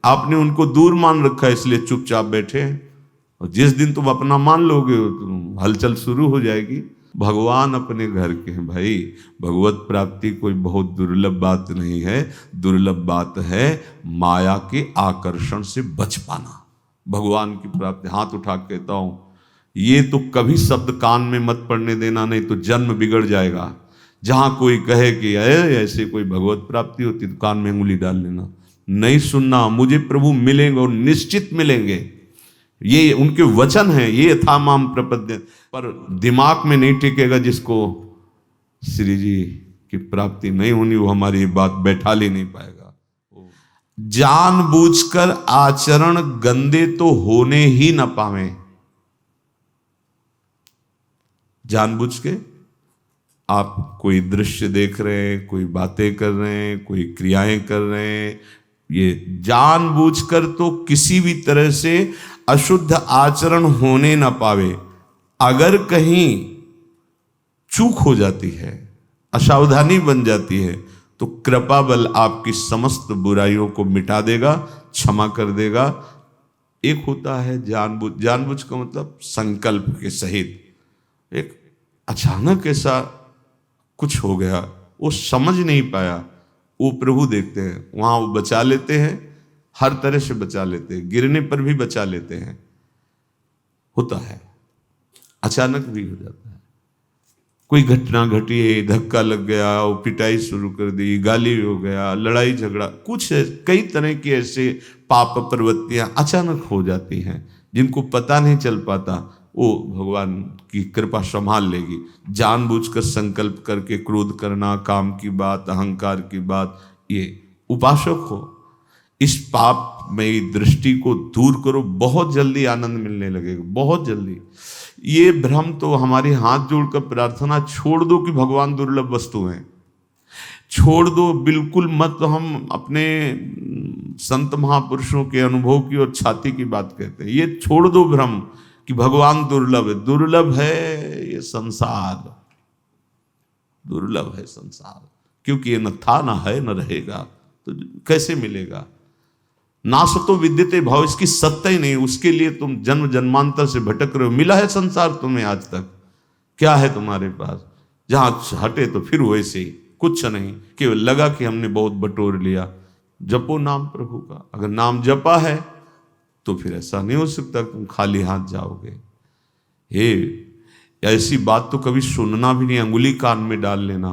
आपने उनको दूर मान रखा है, इसलिए चुपचाप बैठे हैं। और जिस दिन तुम अपना मान लोगे तो हलचल शुरू हो जाएगी। भगवान अपने घर के हैं भाई। भगवत प्राप्ति कोई बहुत दुर्लभ बात नहीं है। दुर्लभ बात है माया के आकर्षण से बच पाना। भगवान की प्राप्ति, हाथ उठा के कहता हूं, ये तो कभी शब्द कान में मत पड़ने देना, नहीं तो जन्म बिगड़ जाएगा। जहां कोई कहे कि ऐसे कोई भगवत प्राप्ति होती तो कान में उंगली डाल लेना, नहीं सुनना। मुझे प्रभु मिलेंगे और निश्चित मिलेंगे, ये उनके वचन हैं, ये यथा माम प्रपद्य। पर दिमाग में नहीं टिकेगा जिसको श्री जी की प्राप्ति नहीं होनी, वो हमारी बात बैठा ले नहीं पाएगा। जानबूझकर आचरण गंदे तो होने ही न पावे। जानबूझ के आप कोई दृश्य देख रहे हैं, कोई बातें कर रहे हैं, कोई क्रियाएं कर रहे हैं, ये जानबूझकर तो किसी भी तरह से अशुद्ध आचरण होने ना पावे। अगर कहीं चूक हो जाती है, असावधानी बन जाती है, तो कृपा बल आपकी समस्त बुराइयों को मिटा देगा, क्षमा कर देगा। एक होता है जानबूझ का मतलब संकल्प के सहित। एक अचानक ऐसा कुछ हो गया, वो समझ नहीं पाया, वो प्रभु देखते हैं, वहां वो बचा लेते हैं, हर तरह से बचा लेते हैं, गिरने पर भी बचा लेते हैं। होता है, अचानक भी हो जाता है। कोई घटना घटी है, धक्का लग गया, वो पिटाई शुरू कर दी, गाली हो गया, लड़ाई झगड़ा, कुछ कई तरह की ऐसे पाप प्रवृत्तियां अचानक हो जाती हैं, जिनको पता नहीं चल पाता। वो भगवान की कृपा संभाल लेगी। जानबूझकर संकल्प करके क्रोध करना, काम की बात, अहंकार की बात, ये उपासक हो, इस पाप में दृष्टि को दूर करो, बहुत जल्दी आनंद मिलने लगेगा, बहुत जल्दी। ये भ्रम तो हमारे हाथ जोड़कर प्रार्थना छोड़ दो कि भगवान दुर्लभ वस्तु हैं, छोड़ दो बिल्कुल मत। हम अपने संत महापुरुषों के अनुभव की और छाती की बात कहते हैं, ये छोड़ दो भ्रम कि भगवान दुर्लभ है। दुर्लभ है ये संसार, दुर्लभ है संसार, क्योंकि ये न था, न है, न रहेगा, तो कैसे मिलेगा। नासतो विद्यते भाव, इसकी सत्ता ही नहीं, उसके लिए तुम जन्म जन्मांतर से भटक रहे हो। मिला है संसार तुम्हें आज तक, क्या है तुम्हारे पास? जहां हटे तो फिर वैसे ही, कुछ नहीं, केवल लगा कि हमने बहुत बटोर लिया। जपो नाम प्रभु का, अगर नाम जपा है तो फिर ऐसा नहीं हो सकता तुम खाली हाथ जाओगे। हे, ऐसी बात तो कभी सुनना भी नहीं, अंगुली कान में डाल लेना।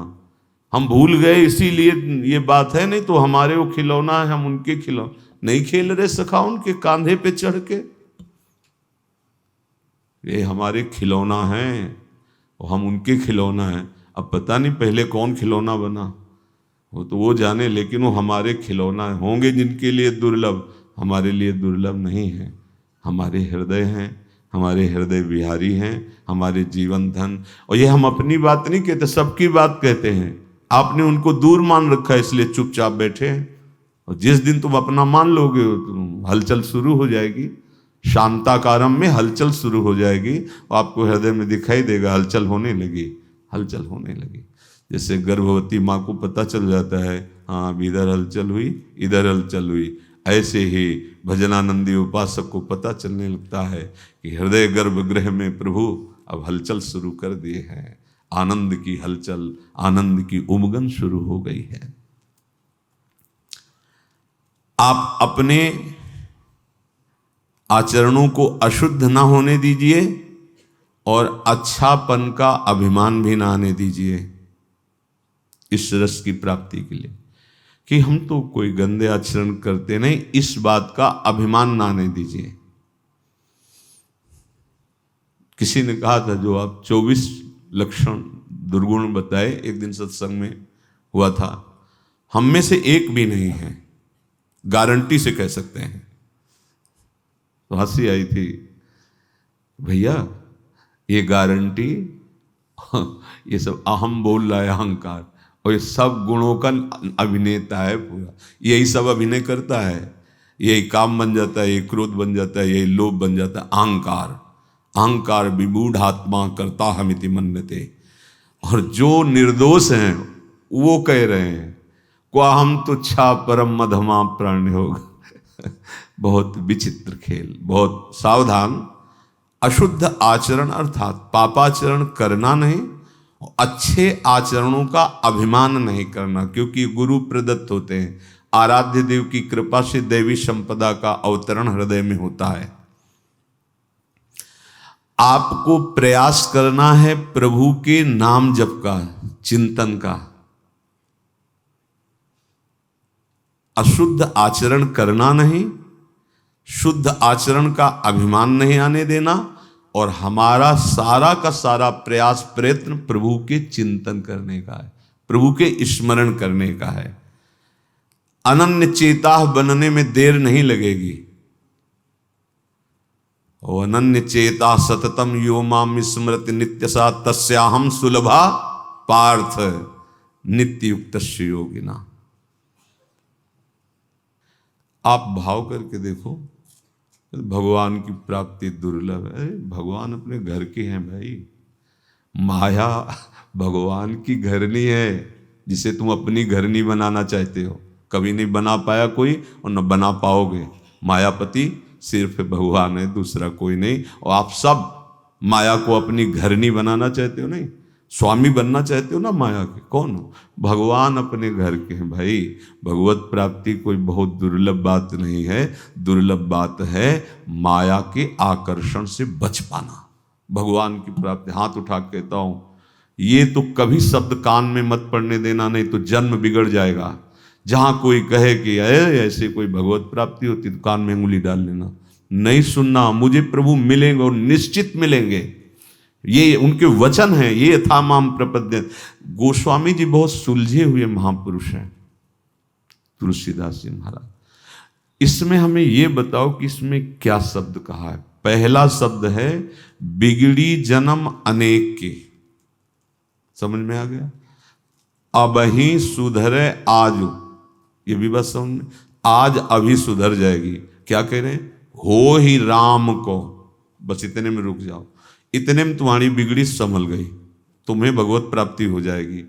हम भूल गए इसीलिए ये बात है, नहीं तो हमारे वो खिलौना है, हम उनके खिलौना नहीं खेल रहे सखा, उनके कांधे पे चढ़ के। ये हमारे खिलौना है और हम उनके खिलौना है। अब पता नहीं पहले कौन खिलौना बना, वो तो वो जाने, लेकिन वो हमारे खिलौना है। होंगे जिनके लिए दुर्लभ, हमारे लिए दुर्लभ नहीं है। हमारे हृदय हैं, हमारे हृदय विहारी हैं, हमारे जीवन धन। और ये हम अपनी बात नहीं कहते, सबकी बात कहते हैं। आपने उनको दूर मान रखा है, इसलिए चुपचाप बैठे हैं। और जिस दिन तुम अपना मान लोगे तो हलचल शुरू हो जाएगी। शांताकारम में हलचल शुरू हो जाएगी और आपको हृदय में दिखाई देगा हलचल होने लगी, हलचल होने लगी। जैसे गर्भवती माँ को पता चल जाता है, हाँ अब इधर हलचल हुई, इधर हलचल हुई, ऐसे ही भजनानंदी उपासक को पता चलने लगता है कि हृदय गर्भगृह में प्रभु अब हलचल शुरू कर दिए हैं। आनंद की हलचल, आनंद की उमगन शुरू हो गई है। आप अपने आचरणों को अशुद्ध ना होने दीजिए और अच्छापन का अभिमान भी ना आने दीजिए इस रस की प्राप्ति के लिए, कि हम तो कोई गंदे आचरण करते नहीं, इस बात का अभिमान ना आने दीजिए। किसी ने कहा था, जो आप 24 लक्षण दुर्गुण बताए, एक दिन सत्संग में हुआ था, हम में से एक भी नहीं है, गारंटी से कह सकते हैं। तो हंसी आई थी, भैया ये गारंटी, ये सब अहम बोल रहा है, अहंकार, और ये सब गुणों का अभिनेता है पूरा, यही सब अभिनय करता है। यही काम बन जाता है, यही क्रोध बन जाता है, यही लोभ बन जाता है, अहंकार। अहंकार विमूढ़ आत्मा करता हमिति मन्यते। और जो निर्दोष हैं वो कह रहे हैं, क्वा हम तुच्छा परम मधमा प्राण होगा। बहुत विचित्र खेल, बहुत सावधान। अशुद्ध आचरण अर्थात पापाचरण करना नहीं, अच्छे आचरणों का अभिमान नहीं करना, क्योंकि गुरु प्रदत्त होते हैं। आराध्य देव की कृपा से दैवी संपदा का अवतरण हृदय में होता है। आपको प्रयास करना है प्रभु के नाम जप का, चिंतन का। अशुद्ध आचरण करना नहीं, शुद्ध आचरण का अभिमान नहीं आने देना, और हमारा सारा का सारा प्रयास प्रयत्न प्रभु के चिंतन करने का है, प्रभु के स्मरण करने का है। अनन्य चेता बनने में देर नहीं लगेगी। ओ अनन्य चेता सततम यो माम स्मृति नित्यसा तस्याहम सुलभा पार्थ नित्य युक्त योगिना। आप भाव करके देखो, भगवान की प्राप्ति दुर्लभ है। भगवान अपने घर के हैं भाई। माया भगवान की घरनी है, जिसे तुम अपनी घरनी बनाना चाहते हो। कभी नहीं बना पाया कोई और न बना पाओगे। मायापति सिर्फ भगवान है, दूसरा कोई नहीं। और आप सब माया को अपनी घरनी बनाना चाहते हो, नहीं स्वामी बनना चाहते हो ना माया के। कौन हो? भगवान अपने घर के हैं भाई। भगवत प्राप्ति कोई बहुत दुर्लभ बात नहीं है। दुर्लभ बात है माया के आकर्षण से बच पाना। भगवान की प्राप्ति, हाथ उठा के कहता हूं, ये तो कभी शब्द कान में मत पड़ने देना, नहीं तो जन्म बिगड़ जाएगा। जहां कोई कहे कि ऐसे कोई भगवत प्राप्ति होती, तो कान में उंगली डाल लेना, नहीं सुनना। मुझे प्रभु मिलेंगे और निश्चित मिलेंगे, ये उनके वचन हैं। ये था माम प्रपद्य। गोस्वामी जी बहुत सुलझे हुए महापुरुष हैं, तुलसीदास जी महाराज। इसमें हमें ये बताओ कि इसमें क्या शब्द कहा है। पहला शब्द है बिगड़ी जन्म अनेक की। समझ में आ गया? अब ही सुधरे आज, ये भी बस समझ में, आज अभी सुधर जाएगी। क्या कह रहे हैं? हो ही राम को। बस इतने में रुक जाओ, इतने में तुम्हारी बिगड़ी संभल गई, तुम्हें भगवत प्राप्ति हो जाएगी।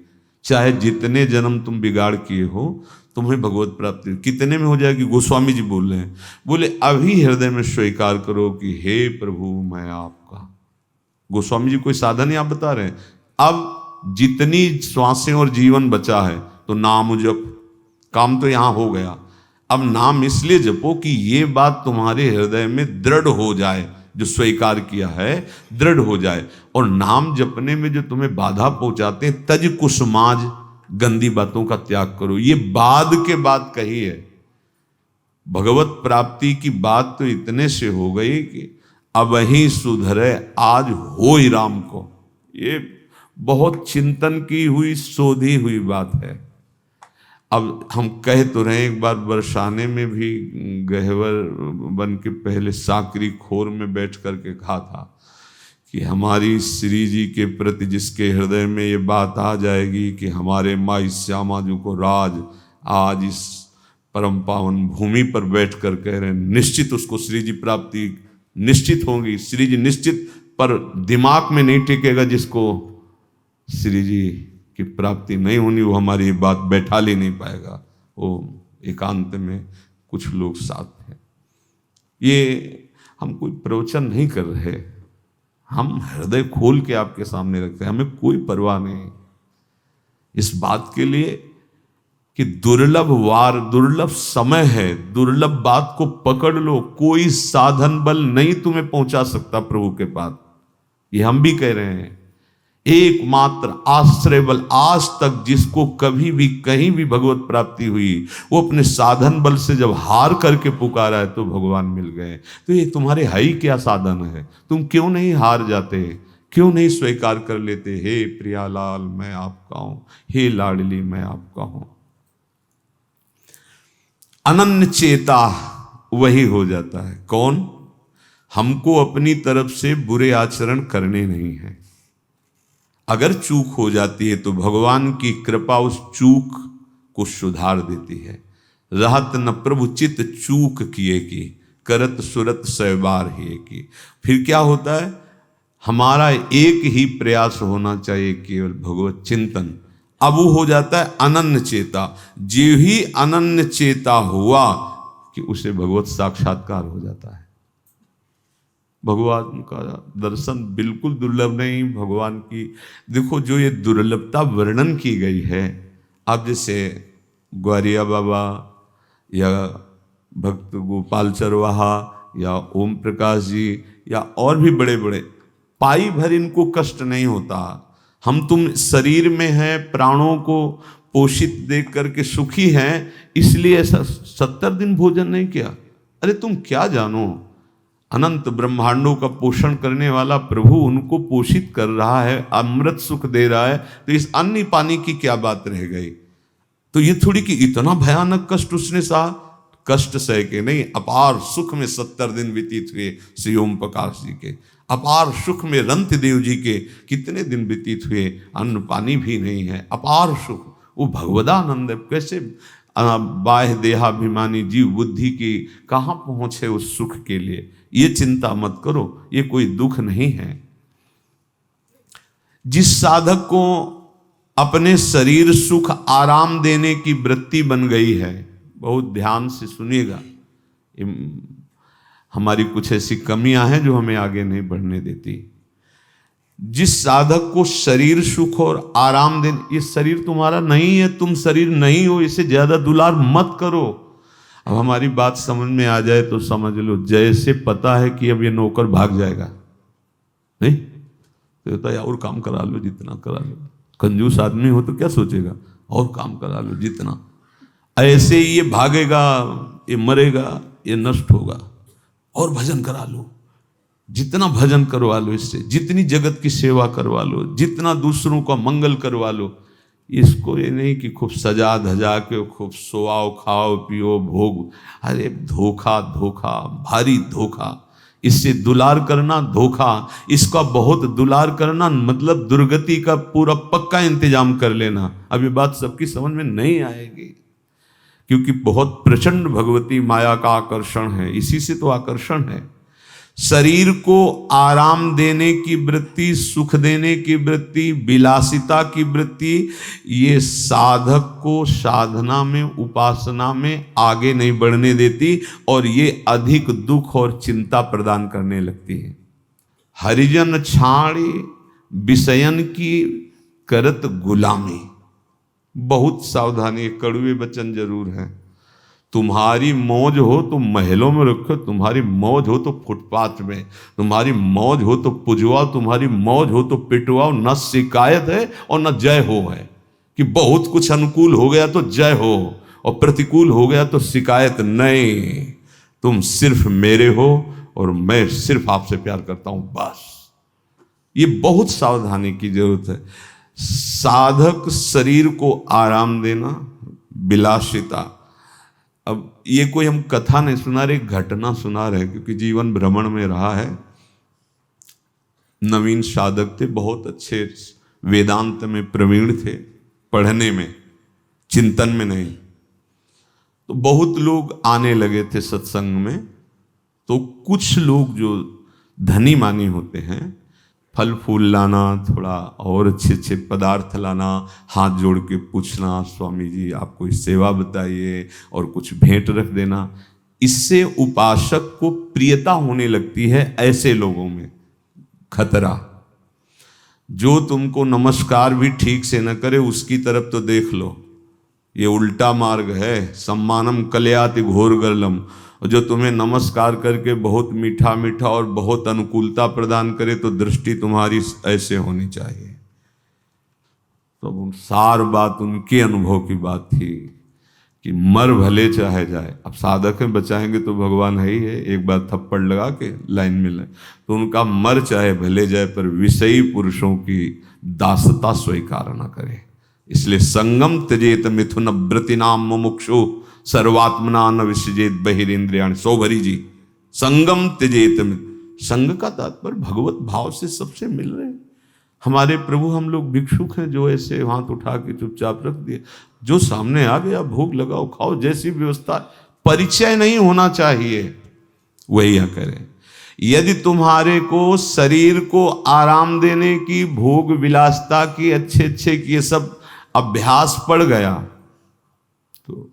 चाहे जितने जन्म तुम बिगाड़ किए हो, तुम्हें भगवत प्राप्ति कितने में हो जाएगी। गोस्वामी जी बोल रहे हैं, बोले अभी हृदय में स्वीकार करो कि हे प्रभु मैं आपका। गोस्वामी जी कोई साधन ही आप बता रहे हैं। अब जितनी श्वासें और जीवन बचा है, तो नाम जप, काम तो यहां हो गया। अब नाम इसलिए जपो कि ये बात तुम्हारे हृदय में दृढ़ हो जाए, जो स्वीकार किया है दृढ़ हो जाए। और नाम जपने में जो तुम्हें बाधा पहुंचाते हैं, तज कुसुमाज, गंदी बातों का त्याग करो। ये बाद के बाद कही है। भगवत प्राप्ति की बात तो इतने से हो गई कि अब ही सुधरे आज हो ही राम को। ये बहुत चिंतन की हुई, शोधी हुई बात है। अब हम कह तो रहे, एक बार बरसाने में भी गहवर बन के पहले साकरी खोर में बैठ करके कहा था कि हमारी श्री जी के प्रति जिसके हृदय में ये बात आ जाएगी कि हमारे माई श्यामा जी को राज आज इस परम पावन भूमि पर बैठ कर कह रहे हैं, निश्चित उसको श्री जी प्राप्ति निश्चित होगी। श्री जी निश्चित, पर दिमाग में नहीं टिकेगा जिसको श्री जी की प्राप्ति नहीं होनी, वो हमारी बात बैठा ले नहीं पाएगा। वो एकांत में कुछ लोग साथ हैं। ये हम कोई प्रवचन नहीं कर रहे, हम हृदय खोल के आपके सामने रखते हैं। हमें कोई परवाह नहीं इस बात के लिए कि दुर्लभ वार, दुर्लभ समय है, दुर्लभ बात को पकड़ लो। कोई साधन बल नहीं तुम्हें पहुंचा सकता प्रभु के पास। ये हम भी कह रहे हैं। एकमात्र आश्रय बल आज तक जिसको कभी भी कहीं भी भगवत प्राप्ति हुई, वो अपने साधन बल से जब हार करके पुकारा है तो भगवान मिल गए। तो ये तुम्हारे है ही क्या साधन है? तुम क्यों नहीं हार जाते? क्यों नहीं स्वीकार कर लेते? हे प्रियालाल मैं आपका हूं, हे लाडली मैं आपका हूं। अनन्य चेता वही हो जाता है। कौन? हमको अपनी तरफ से बुरे आचरण करने नहीं है। अगर चूक हो जाती है तो भगवान की कृपा उस चूक को सुधार देती है। रहत न प्रभु चित चूक किए की, करत सुरत सैबार ही की। फिर क्या होता है? हमारा एक ही प्रयास होना चाहिए, केवल भगवत चिंतन। अब वो हो जाता है अनन्य चेता। जो ही अनन्य चेता हुआ, कि उसे भगवत साक्षात्कार हो जाता है। भगवान का दर्शन बिल्कुल दुर्लभ नहीं। भगवान की देखो जो ये दुर्लभता वर्णन की गई है, आप जैसे ग्वारिया बाबा या भक्त गोपाल चरवाहा या ओम प्रकाश जी या और भी बड़े बड़े, पाई भर इनको कष्ट नहीं होता। हम तुम शरीर में हैं, प्राणों को पोषित देख करके सुखी हैं, इसलिए ऐसा 70 दिन भोजन नहीं किया। अरे तुम क्या जानो, अनंत ब्रह्मांडों का पोषण करने वाला प्रभु उनको पोषित कर रहा है, अमृत सुख दे रहा है, तो इस अन्न पानी की क्या बात रह गई। तो ये थोड़ी कि इतना भयानक कष्ट उसने सहा, कष्ट सह के नहीं, अपार सुख में 70 दिन व्यतीत हुए श्री ओम प्रकाश जी के। अपार सुख में रंत देव जी के कितने दिन व्यतीत हुए, अन्न पानी भी नहीं है, अपार सुख, वो भगवदानंद है। कैसे बाह्य देहाभिमानी जीव बुद्धि की कहाँ पहुंचे उस सुख के लिए। ये चिंता मत करो, ये कोई दुख नहीं है। जिस साधक को अपने शरीर सुख आराम देने की वृत्ति बन गई है, बहुत ध्यान से सुनिएगा, हमारी कुछ ऐसी कमियां हैं जो हमें आगे नहीं बढ़ने देती। जिस साधक को शरीर सुख और आराम देने, ये शरीर तुम्हारा नहीं है, तुम शरीर नहीं हो, इसे ज्यादा दुलार मत करो। अब हमारी बात समझ में आ जाए तो समझ लो, जैसे पता है कि अब ये नौकर भाग जाएगा, नहीं तो होता है और काम करा लो, जितना करा लो। कंजूस आदमी हो तो क्या सोचेगा, और काम करा लो जितना, ऐसे ही ये भागेगा, ये मरेगा, ये नष्ट होगा, और भजन करा लो, जितना भजन करवा लो इससे, जितनी जगत की सेवा करवा लो, जितना दूसरों का मंगल करवा लो। इसको ये नहीं कि खूब सजा धजा के खूब सोआओ खाओ पियो भोग, अरे धोखा धोखा, भारी धोखा। इससे दुलार करना धोखा, इसका बहुत दुलार करना मतलब दुर्गति का पूरा पक्का इंतजाम कर लेना। अब ये बात सबकी समझ में नहीं आएगी, क्योंकि बहुत प्रचंड भगवती माया का आकर्षण है, इसी से तो आकर्षण है। शरीर को आराम देने की वृत्ति, सुख देने की वृत्ति, विलासिता की वृत्ति, ये साधक को साधना में, उपासना में आगे नहीं बढ़ने देती, और ये अधिक दुख और चिंता प्रदान करने लगती है। हरिजन छाड़ी विषयन की करत गुलामी, बहुत सावधानी, कड़वे वचन जरूर हैं। तुम्हारी मौज हो तो महलों में रखो, तुम्हारी मौज हो तो फुटपाथ में, तुम्हारी मौज हो तो पुजवाओ, तुम्हारी मौज हो तो पिटवाओ। न शिकायत है और न जय हो है, कि बहुत कुछ अनुकूल हो गया तो जय हो और प्रतिकूल हो गया तो शिकायत नहीं। तुम सिर्फ मेरे हो और मैं सिर्फ आपसे प्यार करता हूं, बस। ये बहुत सावधानी की जरूरत है। साधक शरीर को आराम देना, विलासिता। अब ये कोई हम कथा नहीं सुना रहे, घटना सुना रहे, क्योंकि जीवन भ्रमण में रहा है। नवीन साधक थे, बहुत अच्छे, वेदांत में प्रवीण थे, पढ़ने में, चिंतन में नहीं। तो बहुत लोग आने लगे थे सत्संग में। तो कुछ लोग जो धनी मानी होते हैं, फल फूल लाना, थोड़ा और अच्छे अच्छे पदार्थ लाना, हाथ जोड़ के पूछना, स्वामी जी आप कोई सेवा बताइए, और कुछ भेंट रख देना। इससे उपासक को प्रियता होने लगती है। ऐसे लोगों में खतरा, जो तुमको नमस्कार भी ठीक से न करे उसकी तरफ तो देख लो, ये उल्टा मार्ग है। सम्मानम कल्याति घोर गर्लम, जो तुम्हें नमस्कार करके बहुत मीठा मीठा और बहुत अनुकूलता प्रदान करे तो दृष्टि तुम्हारी ऐसे होनी चाहिए। तो सार बात उनके अनुभव की बात थी कि मर भले चाहे जाए। अब साधक में बचाएंगे तो भगवान है ही है, एक बार थप्पड़ लगा के लाइन में लगे, तो उनका मर चाहे भले जाए पर विषयी पुरुषों की दासता स्वीकार न करे। इसलिए संगम त्यजेत मिथुन व्रतिनाम मुमुक्षु सर्वात्मना न विसृजेत बहिरेन्द्रियाणि। सौभरी जी, संगम त्यजेत, संग का तात्पर्य भगवत भाव से सबसे मिल रहे हैं। हमारे प्रभु, हम लोग भिक्षुक हैं जो ऐसे हाथ उठा के चुपचाप रख दिए, जो सामने आ गया भोग लगाओ खाओ, जैसी व्यवस्था, परिचय नहीं होना चाहिए, वही करें। यदि तुम्हारे को शरीर को आराम देने की, भोग विलासता की, अच्छे अच्छे की, ये सब अभ्यास पड़ गया तो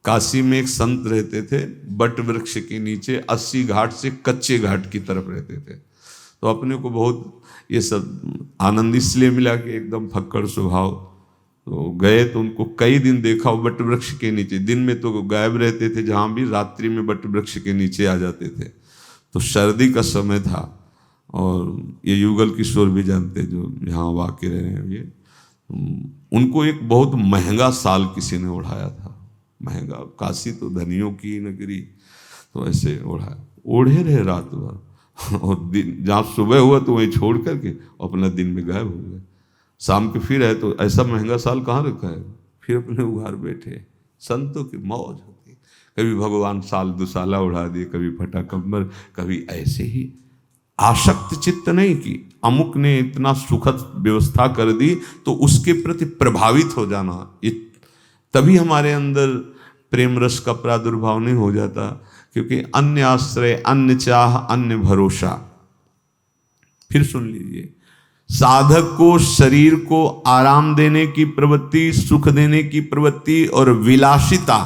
काशी में एक संत रहते थे, बट वृक्ष के नीचे 80 घाट से कच्चे घाट की तरफ रहते थे। तो अपने को बहुत ये सब आनंद इसलिए मिला कि एकदम फक्कड़ स्वभाव। तो गए तो उनको कई दिन देखा, वो बट वृक्ष के नीचे, दिन में तो गायब रहते थे जहाँ भी, रात्रि में बट वृक्ष के नीचे आ जाते थे। तो सर्दी का समय था और ये युगल किशोर भी जानते जो यहाँ वाक़ई रहे हैं, ये उनको एक बहुत महंगा साल किसी ने उड़ाया था। महंगा, काशी तो धनियों की नगरी, तो ऐसे ओढ़े रहे रात भर और दिन जहाँ सुबह हुआ तो वहीं छोड़ करके अपना दिन में गायब हो गए। शाम के फिर है तो ऐसा महंगा साल कहाँ रखा है, फिर अपने उघार बैठे। संतों की मौज होती, कभी भगवान साल दुसाला उड़ा दिए, कभी फटा कम्बल, कभी ऐसे ही आसक्त चित्त नहीं कि अमुक ने इतना सुखद व्यवस्था कर दी तो उसके प्रति प्रभावित हो जाना, ये तभी हमारे अंदर प्रेम रस का प्रादुर्भाव नहीं हो जाता। क्योंकि अन्य आश्रय, अन्य चाह, अन्य भरोसा। फिर सुन लीजिए, साधक को शरीर को आराम देने की प्रवृत्ति, सुख देने की प्रवृत्ति और विलासिता,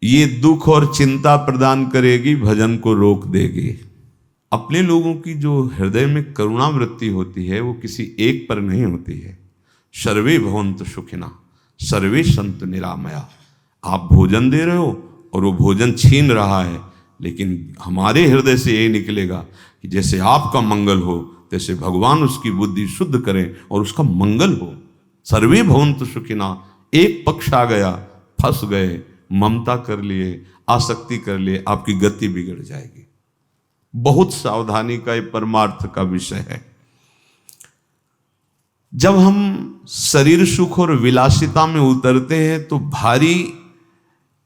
ये दुख और चिंता प्रदान करेगी, भजन को रोक देगी। अपने लोगों की जो हृदय में करुणा वृत्ति होती है वो किसी एक पर नहीं होती है। सर्वे भवन्तु सुखिनः सर्वे सन्तु निरामया। आप भोजन दे रहे हो और वो भोजन छीन रहा है, लेकिन हमारे हृदय से यही निकलेगा कि जैसे आपका मंगल हो तैसे भगवान उसकी बुद्धि शुद्ध करें और उसका मंगल हो। सर्वे भवन्तु सुखिनः, एक पक्ष आ गया, फंस गए, ममता कर लिए, आसक्ति कर लिए, आपकी गति बिगड़ जाएगी। बहुत सावधानी का ये परमार्थ का विषय है। जब हम शरीर सुख और विलासिता में उतरते हैं तो भारी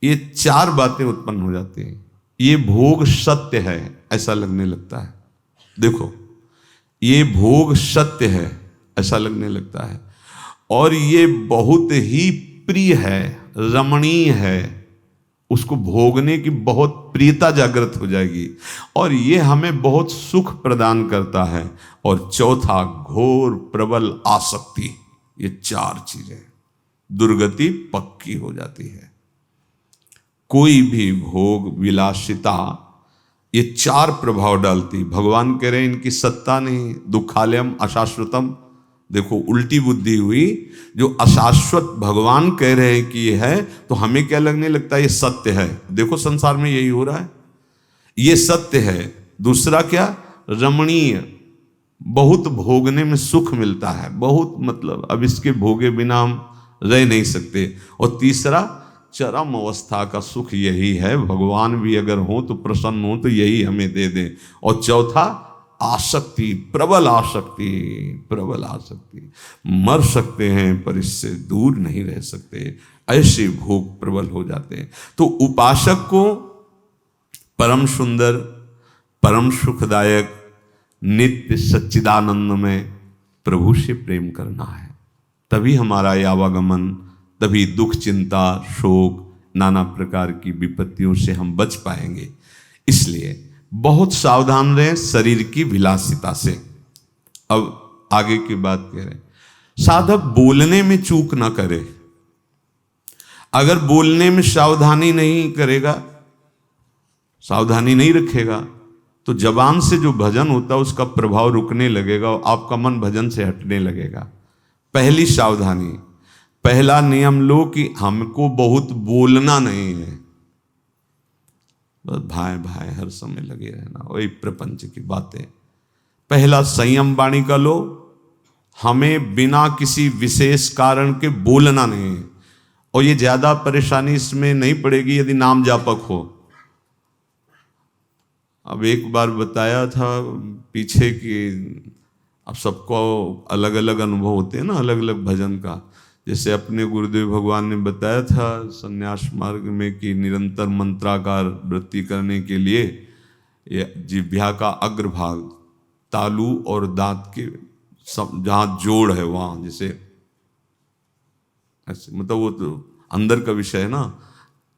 ये चार बातें उत्पन्न हो जाती हैं। ये भोग सत्य है ऐसा लगने लगता है। देखो, ये भोग सत्य है ऐसा लगने लगता है, और ये बहुत ही प्रिय है, रमणीय है, उसको भोगने की बहुत प्रियता जागृत हो जाएगी, और ये हमें बहुत सुख प्रदान करता है। और चौथा, घोर प्रबल आसक्ति। ये चार चीजें, दुर्गति पक्की हो जाती है। कोई भी भोग, विलासिता, ये चार प्रभाव डालती। भगवान कह रहे हैं इनकी सत्ता नहीं, दुखालयम अशाश्वतम। देखो, उल्टी बुद्धि हुई। जो अशाश्वत भगवान कह रहे हैं कि ये है, तो हमें क्या लगने लगता है ये सत्य है। देखो, संसार में यही हो रहा है, ये सत्य है। दूसरा क्या, रमणीय, बहुत भोगने में सुख मिलता है, बहुत, मतलब अब इसके भोगे बिना हम रह नहीं सकते। और तीसरा, चरम अवस्था का सुख यही है, भगवान भी अगर हो तो प्रसन्न हो तो यही हमें दे दें। और चौथा, आसक्ति, प्रबल आसक्ति, प्रबल आसक्ति। मर सकते हैं पर इससे दूर नहीं रह सकते, ऐसे भोग प्रबल हो जाते हैं। तो उपासक को परम सुंदर, परम सुखदायक, नित्य सच्चिदानंद में प्रभु से प्रेम करना है। तभी हमारा ये आवागमन, तभी दुख, चिंता, शोक, नाना प्रकार की विपत्तियों से हम बच पाएंगे। इसलिए बहुत सावधान रहें शरीर की विलासिता से। अब आगे की बात कह रहे हैं, साधक बोलने में चूक ना करे। अगर बोलने में सावधानी नहीं करेगा, सावधानी नहीं रखेगा, तो जबान से जो भजन होता है उसका प्रभाव रुकने लगेगा और आपका मन भजन से हटने लगेगा। पहली सावधानी, पहला नियम लो कि हमको बहुत बोलना नहीं है। बस भाई भाई हर समय लगे रहना, वही प्रपंच की बातें। पहला संयम वाणी का लो, हमें बिना किसी विशेष कारण के बोलना नहीं है। और ये ज्यादा परेशानी इसमें नहीं पड़ेगी यदि नाम जापक हो। अब एक बार बताया था पीछे कि अब सबको अलग अलग अनुभव होते हैं ना, अलग अलग भजन का। जैसे अपने गुरुदेव भगवान ने बताया था संन्यास मार्ग में कि निरंतर मंत्राकार वृत्ति करने के लिए ये जिह्वा का अग्रभाग, तालू और दांत के सब जहाँ जोड़ है वहाँ, जैसे ऐसे, मतलब वो तो अंदर का विषय है ना,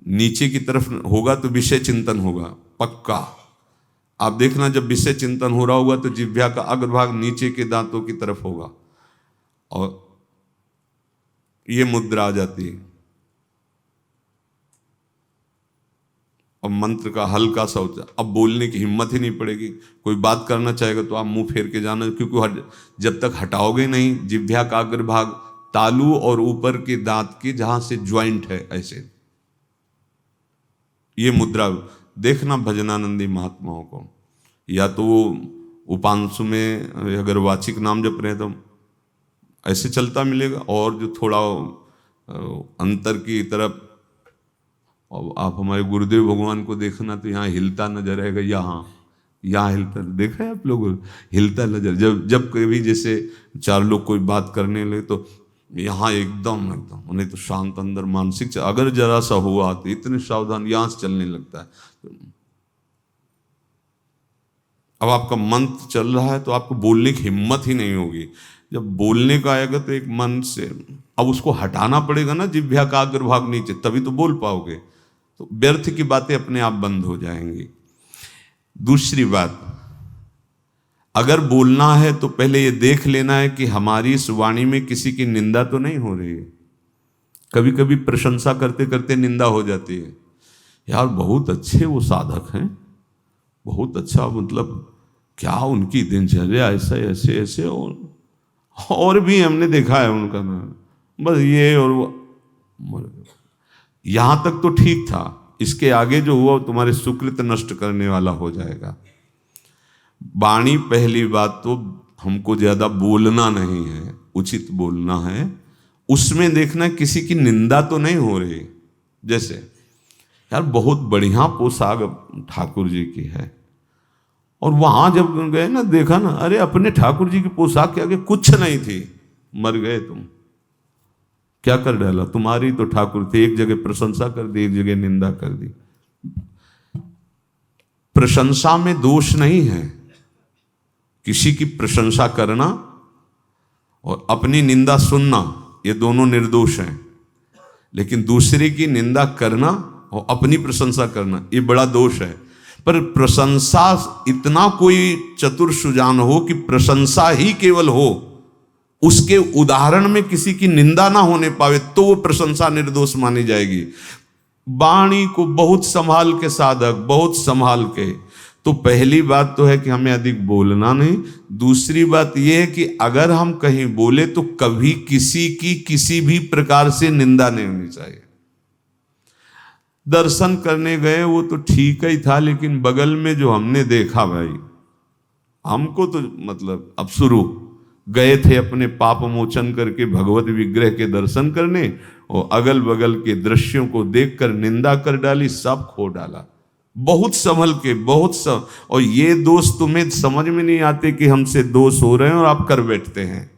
नीचे की तरफ होगा तो विषय चिंतन होगा पक्का। आप देखना जब विषय चिंतन हो रहा होगा तो जिह्वा का अग्रभाग नीचे के दांतों की तरफ होगा और ये मुद्रा आ जाती है। मंत्र का हल्का सा होता है, अब बोलने की हिम्मत ही नहीं पड़ेगी। कोई बात करना चाहेगा तो आप मुंह फेर के जाना, क्योंकि जब तक हटाओगे नहीं, जिह्वा का अग्रभाग तालू और ऊपर के दांत के जहां से ज्वाइंट है, ऐसे ये मुद्रा देखना भजनानंदी महात्माओं को, या तो वो उपांशु में अगर वाचिक नाम जप रहे तो ऐसे चलता मिलेगा, और जो थोड़ा अंतर की तरफ, और आप हमारे गुरुदेव भगवान को देखना तो यहाँ हिलता नजर आएगा, यहाँ हिलता, देखा है आप लोग, हिलता नजर, जब कभी जैसे चार लोग कोई बात करने लगे तो यहाँ एकदम उन्हें तो शांत अंदर मानसिक, अगर जरा सा हुआ तो इतने सावधान, यहाँ से चलने लगता है। अब आपका मंत्र चल रहा है तो आपको बोलने की हिम्मत ही नहीं होगी। जब बोलने का आएगा तो एक मन से अब उसको हटाना पड़ेगा ना, जिह्वा का अग्रभाग नीचे, तभी तो बोल पाओगे। तो व्यर्थ की बातें अपने आप बंद हो जाएंगी। दूसरी बात, अगर बोलना है तो पहले ये देख लेना है कि हमारी इस वाणी में किसी की निंदा तो नहीं हो रही है। कभी कभी प्रशंसा करते करते निंदा हो जाती है, यार बहुत अच्छे वो साधक हैं, बहुत अच्छा, मतलब क्या उनकी दिनचर्या ऐसा ऐसे ऐसे, और भी हमने देखा है उनका ना, बस ये और वो, यहां तक तो ठीक था, इसके आगे जो हुआ तुम्हारे सुकृत नष्ट करने वाला हो जाएगा। वाणी, पहली बात तो हमको ज्यादा बोलना नहीं है, उचित बोलना है, उसमें देखना किसी की निंदा तो नहीं हो रही। जैसे यार बहुत बढ़िया पोशाक ठाकुर जी की है, और वहां जब गए ना, देखा ना, अरे अपने ठाकुर जी की पोशाक के आगे कुछ नहीं थी, मर गए तुम, क्या कर डाला, तुम्हारी तो ठाकुर थे, एक जगह प्रशंसा कर दी, एक जगह निंदा कर दी। प्रशंसा में दोष नहीं है, किसी की प्रशंसा करना और अपनी निंदा सुनना, ये दोनों निर्दोष हैं। लेकिन दूसरे की निंदा करना और अपनी प्रशंसा करना, ये बड़ा दोष है। पर प्रशंसा, इतना कोई चतुर सुजान हो कि प्रशंसा ही केवल हो, उसके उदाहरण में किसी की निंदा ना होने पावे, तो वो प्रशंसा निर्दोष मानी जाएगी। वाणी को बहुत संभाल के साधक, बहुत संभाल के, तो पहली बात तो है कि हमें अधिक बोलना नहीं। दूसरी बात यह है कि अगर हम कहीं बोले तो कभी किसी की किसी भी प्रकार से निंदा नहीं होनी चाहिए। दर्शन करने गए वो तो ठीक ही था, लेकिन बगल में जो हमने देखा भाई, हमको तो मतलब अब शुरू गए थे अपने पाप मोचन करके भगवत विग्रह के दर्शन करने, और अगल बगल के दृश्यों को देखकर निंदा कर डाली, सब खो डाला। बहुत संभल के, और ये दोष तुम्हें समझ में नहीं आते कि हमसे दोष हो रहे हैं और आप कर बैठते हैं।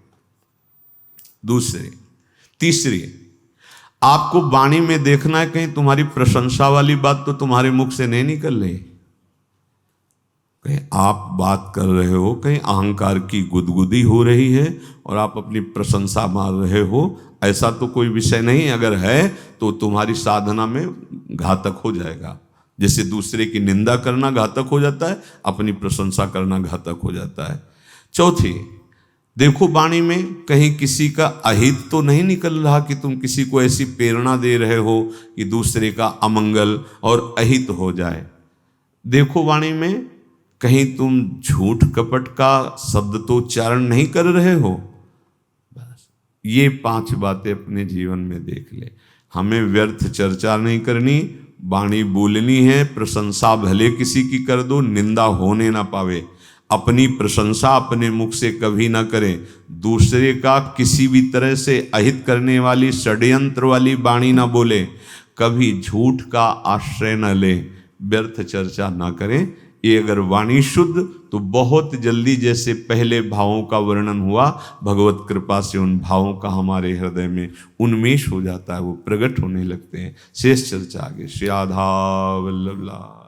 तीसरी, आपको वाणी में देखना है कहीं तुम्हारी प्रशंसा वाली बात तो तुम्हारे मुख से नहीं निकल रही, कहीं आप बात कर रहे हो, कहीं अहंकार की गुदगुदी हो रही है और आप अपनी प्रशंसा मार रहे हो, ऐसा तो कोई विषय नहीं। अगर है तो तुम्हारी साधना में घातक हो जाएगा। जैसे दूसरे की निंदा करना घातक हो जाता है, अपनी प्रशंसा करना घातक हो जाता है। चौथी, देखो वाणी में कहीं किसी का अहित तो नहीं निकल रहा कि तुम किसी को ऐसी प्रेरणा दे रहे हो कि दूसरे का अमंगल और अहित हो जाए। देखो वाणी में कहीं तुम झूठ कपट का शब्द तो उच्चारण नहीं कर रहे हो। बस ये 5 बातें अपने जीवन में देख ले। हमें व्यर्थ चर्चा नहीं करनी, वाणी बोलनी है, प्रशंसा भले किसी की कर दो, निंदा होने ना पावे। अपनी प्रशंसा अपने मुख से कभी ना करें, दूसरे का किसी भी तरह से अहित करने वाली षड्यंत्र वाली वाणी ना बोले, कभी झूठ का आश्रय न ले, व्यर्थ चर्चा ना करें। ये अगर वाणी शुद्ध, तो बहुत जल्दी जैसे पहले भावों का वर्णन हुआ, भगवत कृपा से उन भावों का हमारे हृदय में उन्मेष हो जाता है, वो प्रकट होने लगते हैं। शेष चर्चा आगे। श्री राधा वल्लभ।